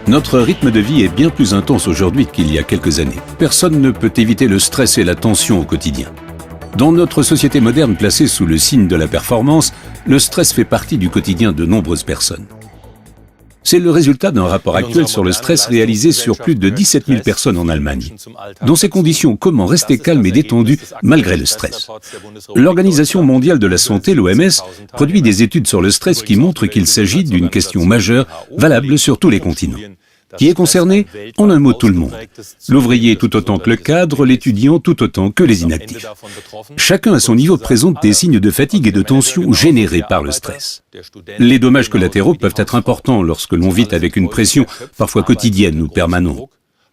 Notre rythme de vie est bien plus intense aujourd'hui qu'il y a quelques années. Personne ne peut éviter le stress et la tension au quotidien. Dans notre société moderne placée sous le signe de la performance, le stress fait partie du quotidien de nombreuses personnes. C'est le résultat d'un rapport actuel sur le stress réalisé sur plus de 17 000 personnes en Allemagne. Dans ces conditions, comment rester calme et détendu malgré le stress? L'Organisation mondiale de la santé, l'OMS, produit des études sur le stress qui montrent qu'il s'agit d'une question majeure, valable sur tous les continents. Qui est concerné? En un mot, tout le monde. L'ouvrier tout autant que le cadre, l'étudiant tout autant que les inactifs. Chacun à son niveau présente des signes de fatigue et de tension générés par le stress. Les dommages collatéraux peuvent être importants lorsque l'on vit avec une pression parfois quotidienne ou permanente.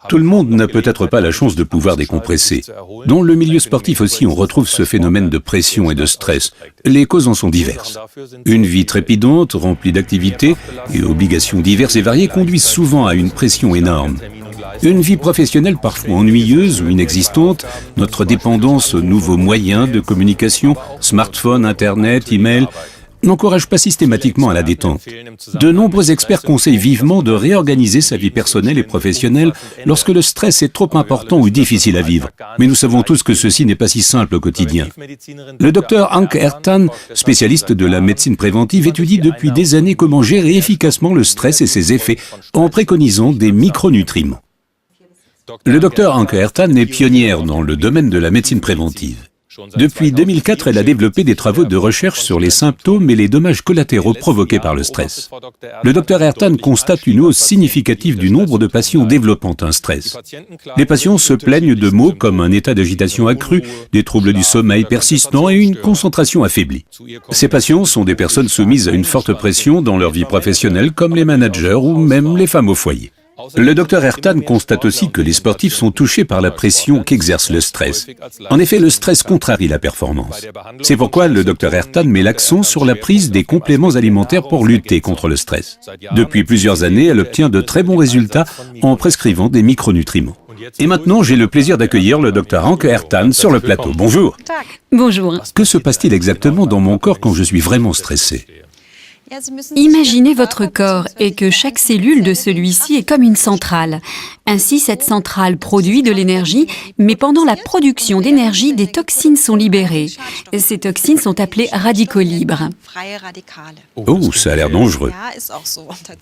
Tout le monde n'a peut-être pas la chance de pouvoir décompresser. Dans le milieu sportif aussi, on retrouve ce phénomène de pression et de stress. Les causes en sont diverses. Une vie trépidante, remplie d'activités et obligations diverses et variées conduisent souvent à une pression énorme. Une vie professionnelle parfois ennuyeuse ou inexistante, notre dépendance aux nouveaux moyens de communication, smartphone, internet, email, n'encourage pas systématiquement à la détente. De nombreux experts conseillent vivement de réorganiser sa vie personnelle et professionnelle lorsque le stress est trop important ou difficile à vivre. Mais nous savons tous que ceci n'est pas si simple au quotidien. Le docteur Anke Ertan, spécialiste de la médecine préventive, étudie depuis des années comment gérer efficacement le stress et ses effets en préconisant des micronutriments. Le docteur Anke Ertan est pionnière dans le domaine de la médecine préventive. Depuis 2004, elle a développé des travaux de recherche sur les symptômes et les dommages collatéraux provoqués par le stress. Le Dr Ertan constate une hausse significative du nombre de patients développant un stress. Les patients se plaignent de maux comme un état d'agitation accru, des troubles du sommeil persistants et une concentration affaiblie. Ces patients sont des personnes soumises à une forte pression dans leur vie professionnelle, comme les managers ou même les femmes au foyer. Le Dr Ertan constate aussi que les sportifs sont touchés par la pression qu'exerce le stress. En effet, le stress contrarie la performance. C'est pourquoi le Dr Ertan met l'accent sur la prise des compléments alimentaires pour lutter contre le stress. Depuis plusieurs années, elle obtient de très bons résultats en prescrivant des micronutriments. Et maintenant, j'ai le plaisir d'accueillir le Dr Anke Ertan sur le plateau. Bonjour. Bonjour. Que se passe-t-il exactement dans mon corps quand je suis vraiment stressé? Imaginez votre corps et que chaque cellule de celui-ci est comme une centrale. Ainsi, cette centrale produit de l'énergie, mais pendant la production d'énergie, des toxines sont libérées. Ces toxines sont appelées radicaux libres. Oh, ça a l'air dangereux.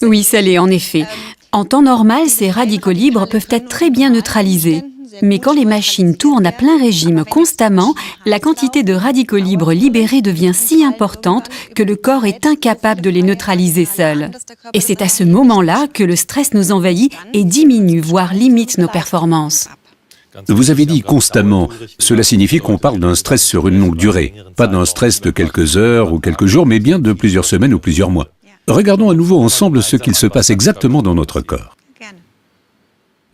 Oui, ça l'est en effet. En temps normal, ces radicaux libres peuvent être très bien neutralisés. Mais quand les machines tournent à plein régime constamment, la quantité de radicaux libres libérés devient si importante que le corps est incapable de les neutraliser seul. Et c'est à ce moment-là que le stress nous envahit et diminue, voire limite nos performances. Vous avez dit constamment, cela signifie qu'on parle d'un stress sur une longue durée, pas d'un stress de quelques heures ou quelques jours, mais bien de plusieurs semaines ou plusieurs mois. Regardons à nouveau ensemble ce qu'il se passe exactement dans notre corps.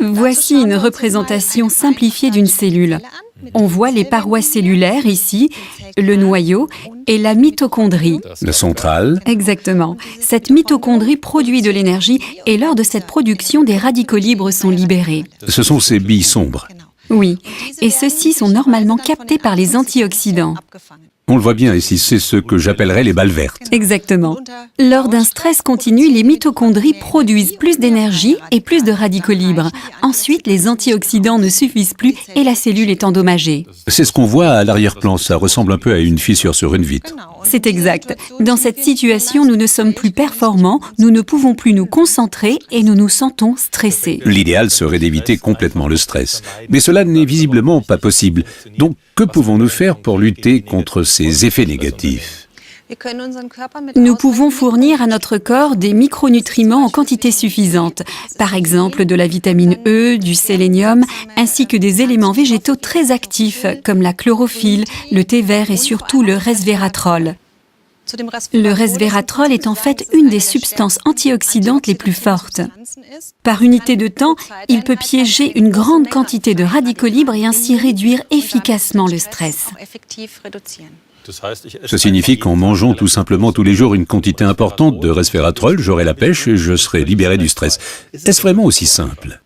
Voici une représentation simplifiée d'une cellule. On voit les parois cellulaires ici, le noyau et la mitochondrie. La centrale. Exactement. Cette mitochondrie produit de l'énergie et lors de cette production, des radicaux libres sont libérés. Ce sont ces billes sombres. Oui, et ceux-ci sont normalement captés par les antioxydants. On le voit bien ici, c'est ce que j'appellerais les balles vertes. Exactement. Lors d'un stress continu, les mitochondries produisent plus d'énergie et plus de radicaux libres. Ensuite, les antioxydants ne suffisent plus et la cellule est endommagée. C'est ce qu'on voit à l'arrière-plan, ça ressemble un peu à une fissure sur une vitre. C'est exact. Dans cette situation, nous ne sommes plus performants, nous ne pouvons plus nous concentrer et nous nous sentons stressés. L'idéal serait d'éviter complètement le stress. Mais cela n'est visiblement pas possible. Donc, que pouvons-nous faire pour lutter contre ces effets négatifs? Nous pouvons fournir à notre corps des micronutriments en quantité suffisante, par exemple de la vitamine E, du sélénium, ainsi que des éléments végétaux très actifs comme la chlorophylle, le thé vert et surtout le resveratrol. Le resveratrol est en fait une des substances antioxydantes les plus fortes. Par unité de temps, il peut piéger une grande quantité de radicaux libres et ainsi réduire efficacement le stress. Ça signifie qu'en mangeant tout simplement tous les jours une quantité importante de resveratrol, j'aurai la pêche et je serai libéré du stress. Est-ce vraiment aussi simple?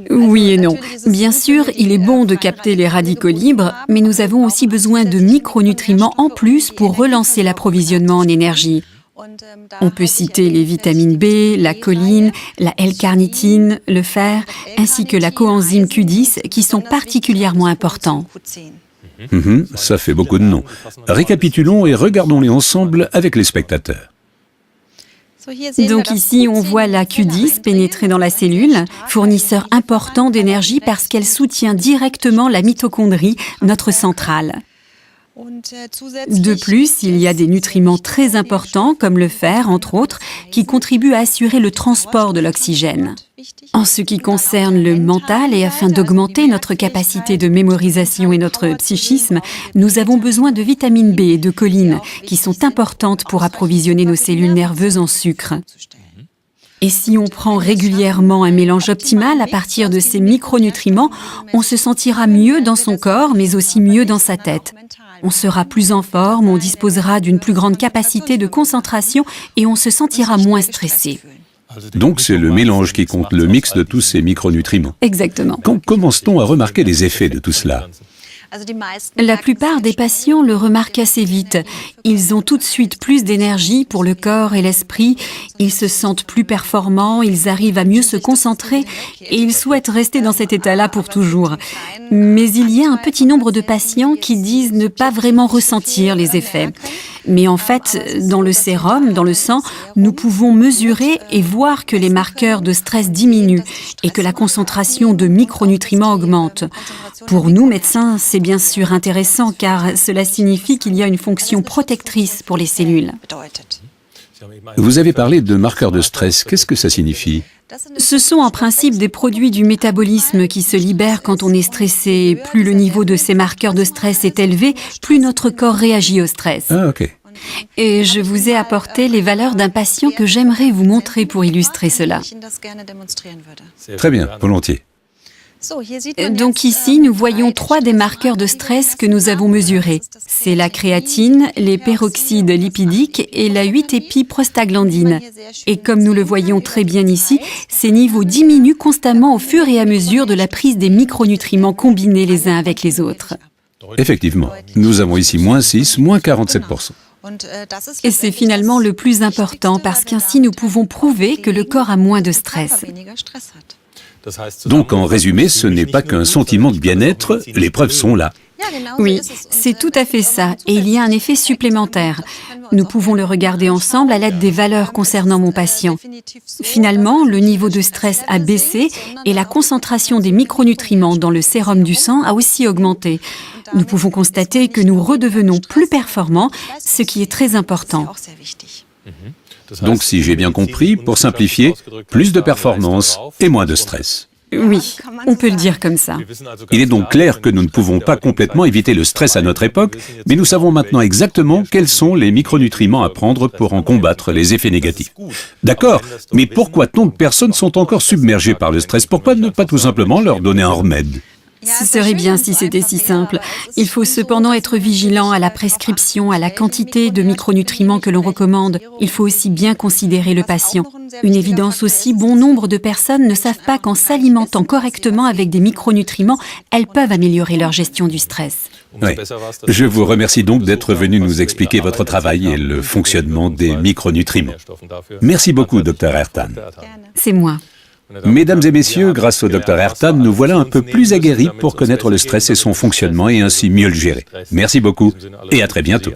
Oui et non. Bien sûr, il est bon de capter les radicaux libres, mais nous avons aussi besoin de micronutriments en plus pour relancer l'approvisionnement en énergie. On peut citer les vitamines B, la choline, la L-carnitine, le fer, ainsi que la coenzyme Q10 qui sont particulièrement importants. Ça fait beaucoup de noms. Récapitulons et regardons-les ensemble avec les spectateurs. Donc ici, on voit la Q10 pénétrer dans la cellule, fournisseur important d'énergie parce qu'elle soutient directement la mitochondrie, notre centrale. De plus, il y a des nutriments très importants, comme le fer, entre autres, qui contribuent à assurer le transport de l'oxygène. En ce qui concerne le mental et afin d'augmenter notre capacité de mémorisation et notre psychisme, nous avons besoin de vitamine B et de choline, qui sont importantes pour approvisionner nos cellules nerveuses en sucre. Et si on prend régulièrement un mélange optimal à partir de ces micronutriments, on se sentira mieux dans son corps, mais aussi mieux dans sa tête. On sera plus en forme, on disposera d'une plus grande capacité de concentration et on se sentira moins stressé. Donc c'est le mélange qui compte, le mix de tous ces micronutriments. Exactement. Quand commence-t-on à remarquer les effets de tout cela ? La plupart des patients le remarquent assez vite. Ils ont tout de suite plus d'énergie pour le corps et l'esprit, ils se sentent plus performants, ils arrivent à mieux se concentrer et ils souhaitent rester dans cet état-là pour toujours. Mais il y a un petit nombre de patients qui disent ne pas vraiment ressentir les effets. Mais en fait, dans le sérum, dans le sang, nous pouvons mesurer et voir que les marqueurs de stress diminuent et que la concentration de micronutriments augmente. Pour nous, médecins, c'est bien sûr intéressant car cela signifie qu'il y a une fonction protectrice pour les cellules. Vous avez parlé de marqueurs de stress. Qu'est-ce que ça signifie ? Ce sont en principe des produits du métabolisme qui se libèrent quand on est stressé. Plus le niveau de ces marqueurs de stress est élevé, plus notre corps réagit au stress. Ah, ok. Et je vous ai apporté les valeurs d'un patient que j'aimerais vous montrer pour illustrer cela. Très bien, volontiers. Donc ici, nous voyons 3 des marqueurs de stress que nous avons mesurés. C'est la créatine, les peroxydes lipidiques et la 8-épi-prostaglandine. Et comme nous le voyons très bien ici, ces niveaux diminuent constamment au fur et à mesure de la prise des micronutriments combinés les uns avec les autres. Effectivement, nous avons ici moins 6, moins 47%. Et c'est finalement le plus important parce qu'ainsi nous pouvons prouver que le corps a moins de stress. Donc en résumé, ce n'est pas qu'un sentiment de bien-être, les preuves sont là. Oui, c'est tout à fait ça. Et il y a un effet supplémentaire. Nous pouvons le regarder ensemble à l'aide des valeurs concernant mon patient. Finalement, le niveau de stress a baissé et la concentration des micronutriments dans le sérum du sang a aussi augmenté. Nous pouvons constater que nous redevenons plus performants, ce qui est très important. Donc si j'ai bien compris, pour simplifier, plus de performance et moins de stress. Oui, on peut le dire comme ça. Il est donc clair que nous ne pouvons pas complètement éviter le stress à notre époque, mais nous savons maintenant exactement quels sont les micronutriments à prendre pour en combattre les effets négatifs. D'accord, mais pourquoi tant de personnes sont encore submergées par le stress ? Pourquoi ne pas tout simplement leur donner un remède ? Ce serait bien si c'était si simple. Il faut cependant être vigilant à la prescription, à la quantité de micronutriments que l'on recommande. Il faut aussi bien considérer le patient. Une évidence aussi, bon nombre de personnes ne savent pas qu'en s'alimentant correctement avec des micronutriments, elles peuvent améliorer leur gestion du stress. Oui. Je vous remercie donc d'être venu nous expliquer votre travail et le fonctionnement des micronutriments. Merci beaucoup, Dr Ertan. C'est moi. Mesdames et messieurs, grâce au Dr Ertan, nous voilà un peu plus aguerris pour connaître le stress et son fonctionnement et ainsi mieux le gérer. Merci beaucoup et à très bientôt.